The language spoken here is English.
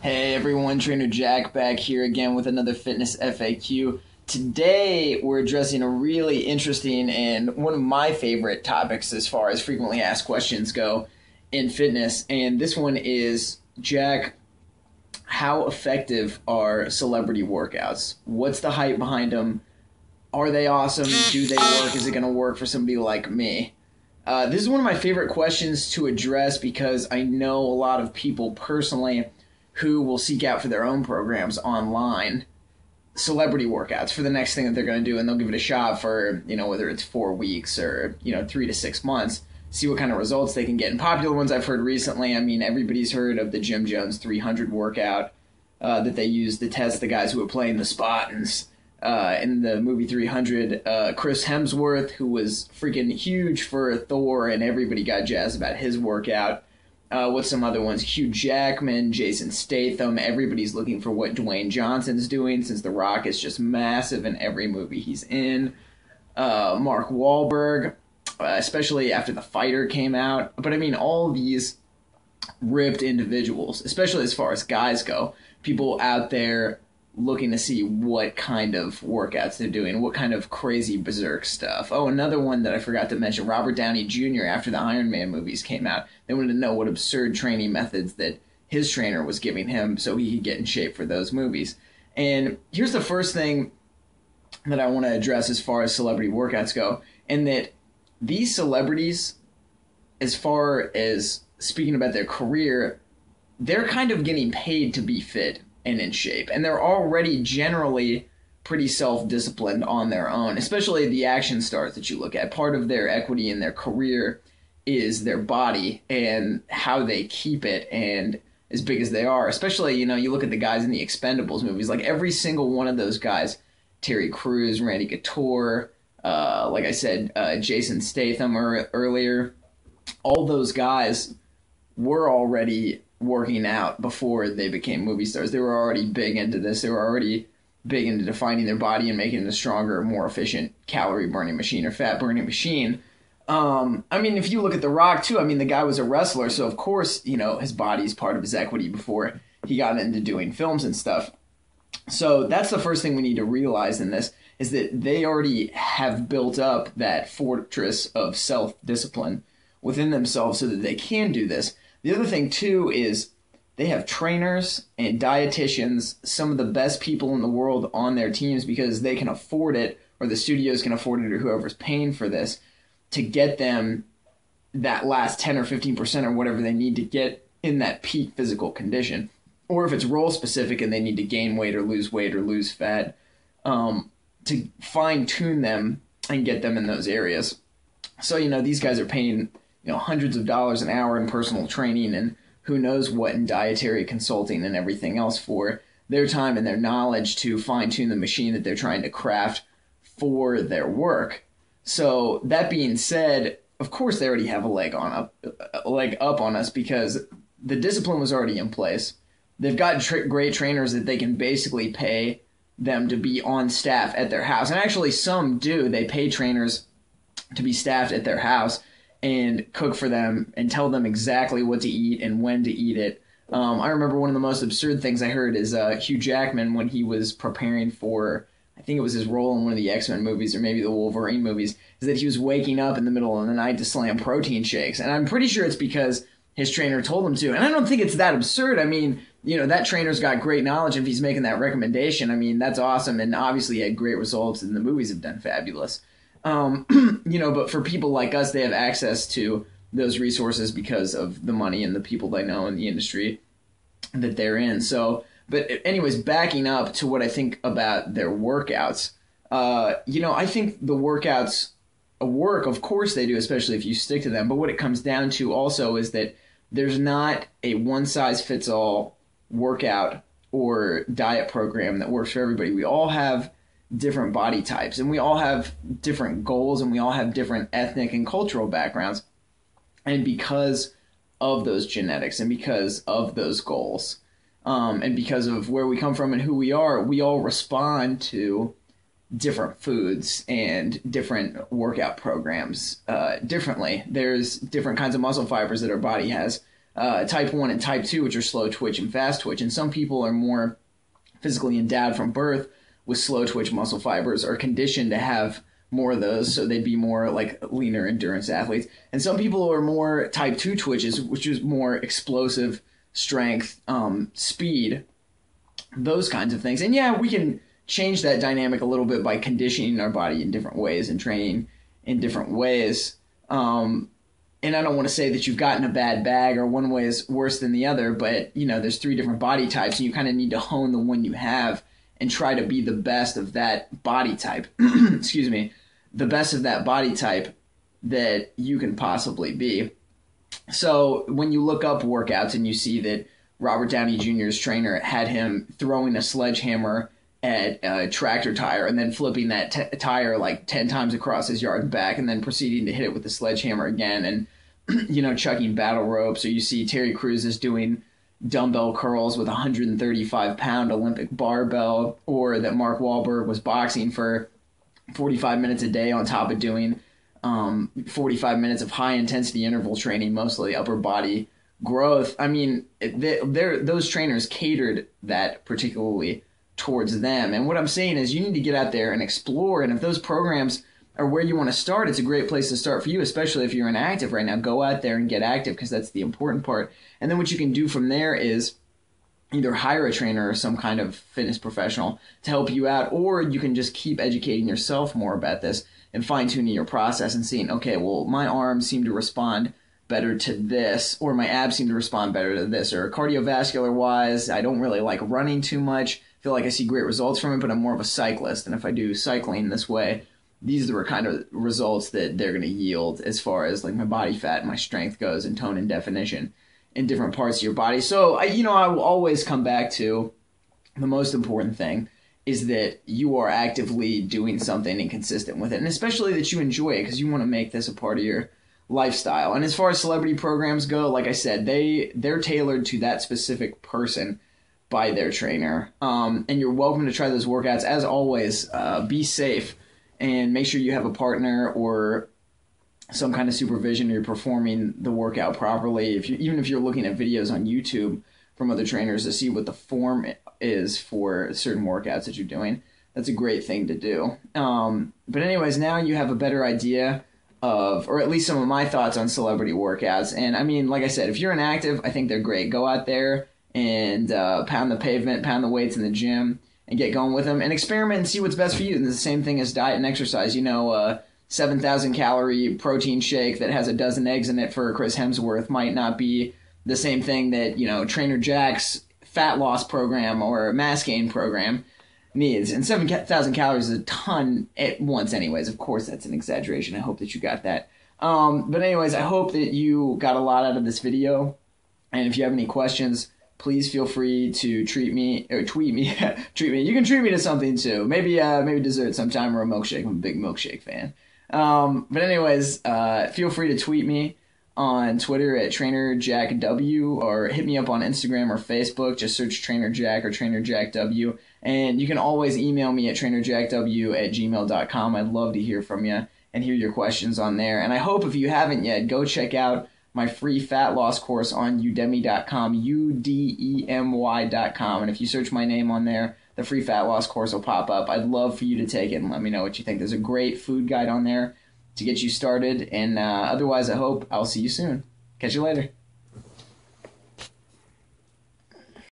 Hey everyone, Trainer Jack back here again with another fitness FAQ. Today we're addressing a really interesting and one of my favorite topics as far as frequently asked questions go in fitness. And this one is, Jack, how effective are celebrity workouts? What's the hype behind them? Are they awesome? Do they work? Is it going to work for somebody like me? This is one of my favorite questions to address because I know a lot of people personally who will seek out for their own programs online celebrity workouts for the next thing that they're going to do, and they'll give it a shot for, whether it's 4 weeks or 3 to 6 months, see what kind of results they can get. And popular ones I've heard recently, I mean, everybody's heard of the Jim Jones 300 workout that they used to test the guys who were playing the Spartans in the movie 300. Chris Hemsworth, who was freaking huge for Thor, and everybody got jazzed about his workout. What's some other ones? Hugh Jackman, Jason Statham. Everybody's looking for what Dwayne Johnson's doing since The Rock is just massive in every movie he's in. Mark Wahlberg, especially after The Fighter came out. But I mean, all these ripped individuals, especially as far as guys go, people out there looking to see what kind of workouts they're doing, what kind of crazy berserk stuff. Oh, another one that I forgot to mention, Robert Downey Jr. after the Iron Man movies came out. They wanted to know what absurd training methods that his trainer was giving him so he could get in shape for those movies. And here's the first thing that I want to address as far as celebrity workouts go, and that these celebrities, as far as speaking about their career, they're kind of getting paid to be fit and in shape, and they're already generally pretty self-disciplined on their own, especially the action stars that you look at. Part of their equity in their career is their body and how they keep it and as big as they are. Especially, you look at the guys in the Expendables movies, like every single one of those guys, Terry Crews, Randy Couture, like I said, Jason Statham earlier, all those guys were already working out before they became movie stars. They were already big into this. They were already big into defining their body and making it a stronger, more efficient calorie burning machine or fat burning machine. I mean, if you look at The Rock too, I mean, the guy was a wrestler, so of course, his body's part of his equity before he got into doing films and stuff. So that's the first thing we need to realize in this, is that they already have built up that fortress of self-discipline within themselves so that they can do this. The other thing, too, is they have trainers and dietitians, some of the best people in the world on their teams because they can afford it, or the studios can afford it, or whoever's paying for this, to get them that last 10 or 15% or whatever they need to get in that peak physical condition. Or if it's role-specific and they need to gain weight or lose fat, to fine-tune them and get them in those areas. So, these guys are paying hundreds of dollars an hour in personal training and who knows what in dietary consulting and everything else for their time and their knowledge to fine-tune the machine that they're trying to craft for their work. So that being said, of course they already have a leg up on us because the discipline was already in place. They've got great trainers that they can basically pay them to be on staff at their house. And actually some do. They pay trainers to be staffed at their house and cook for them and tell them exactly what to eat and when to eat it. I remember one of the most absurd things I heard is Hugh Jackman, when he was preparing for, I think it was his role in one of the X-Men movies or maybe the Wolverine movies, is that he was waking up in the middle of the night to slam protein shakes. And I'm pretty sure it's because his trainer told him to. And I don't think it's that absurd. I mean, that trainer's got great knowledge. If he's making that recommendation, I mean, that's awesome. And obviously he had great results and the movies have done fabulous. But for people like us, they have access to those resources because of the money and the people they know in the industry that they're in. So, but anyways, backing up to what I think about their workouts, I think the workouts work. Of course they do, especially if you stick to them. But what it comes down to also is that there's not a one-size-fits-all workout or diet program that works for everybody. We all have different body types and we all have different goals and we all have different ethnic and cultural backgrounds. And because of those genetics and because of those goals, and because of where we come from and who we are, we all respond to different foods and different workout programs differently. There's different kinds of muscle fibers that our body has type 1 and type 2, which are slow twitch and fast twitch. And some people are more physically endowed from birth with slow twitch muscle fibers, are conditioned to have more of those, so they'd be more like leaner endurance athletes. And some people are more type 2 twitches, which is more explosive strength, speed, those kinds of things. And yeah, we can change that dynamic a little bit by conditioning our body in different ways and training in different ways. And I don't want to say that you've gotten a bad bag or one way is worse than the other, but there's 3 different body types, and you kind of need to hone the one you have and try to be the best of that body type. Excuse me, the best of that body type that you can possibly be. So when you look up workouts and you see that Robert Downey Jr.'s trainer had him throwing a sledgehammer at a tractor tire and then flipping that tire like 10 times across his yard and back, and then proceeding to hit it with the sledgehammer again, and chucking battle ropes. Or you see Terry Crews is doing dumbbell curls with a 135-pound Olympic barbell, or that Mark Wahlberg was boxing for 45 minutes a day on top of doing 45 minutes of high-intensity interval training, mostly upper body growth. I mean, those trainers catered that particularly towards them. And what I'm saying is you need to get out there and explore, and if those programs are where you want to start, it's a great place to start for you, especially if you're inactive right now. Go out there and get active, because that's the important part. And then what you can do from there is either hire a trainer or some kind of fitness professional to help you out, or you can just keep educating yourself more about this and fine-tuning your process and seeing, okay, well, my arms seem to respond better to this, or my abs seem to respond better to this, or cardiovascular-wise, I don't really like running too much. I feel like I see great results from it, but I'm more of a cyclist, and if I do cycling this way, these are the kind of results that they're going to yield as far as like my body fat and my strength goes, and tone and definition in different parts of your body. So I will always come back to the most important thing is that you are actively doing something and consistent with it, and especially that you enjoy it, because you want to make this a part of your lifestyle. And as far as celebrity programs go, like I said, they're tailored to that specific person by their trainer. And you're welcome to try those workouts. As always, be safe and make sure you have a partner or some kind of supervision, you're performing the workout properly. Even if you're looking at videos on YouTube from other trainers to see what the form is for certain workouts that you're doing, that's a great thing to do. But anyways, now you have a better idea of, or at least some of my thoughts on celebrity workouts. And I mean, like I said, if you're inactive, I think they're great. Go out there and pound the pavement, pound the weights in the gym, and get going with them and experiment and see what's best for you. And it's the same thing as diet and exercise. 7,000 calorie protein shake that has a dozen eggs in it for Chris Hemsworth might not be the same thing that, Trainer Jack's fat loss program or mass gain program needs. And 7,000 calories is a ton at once anyways. Of course, that's an exaggeration. I hope that you got that. But anyways, I hope that you got a lot out of this video. And if you have any questions, please feel free to tweet me. Treat me. You can treat me to something too. Maybe dessert sometime, or a milkshake. I'm a big milkshake fan. But anyways, feel free to tweet me on Twitter at TrainerJackW, or hit me up on Instagram or Facebook. Just search Trainer Jack or Trainer Jack W. And you can always email me at trainerjackw@gmail.com. I'd love to hear from you and hear your questions on there. And I hope if you haven't yet, go check out my free fat loss course on udemy.com, udemy.com. And if you search my name on there, the free fat loss course will pop up. I'd love for you to take it and let me know what you think. There's a great food guide on there to get you started. And otherwise, I hope I'll see you soon. Catch you later.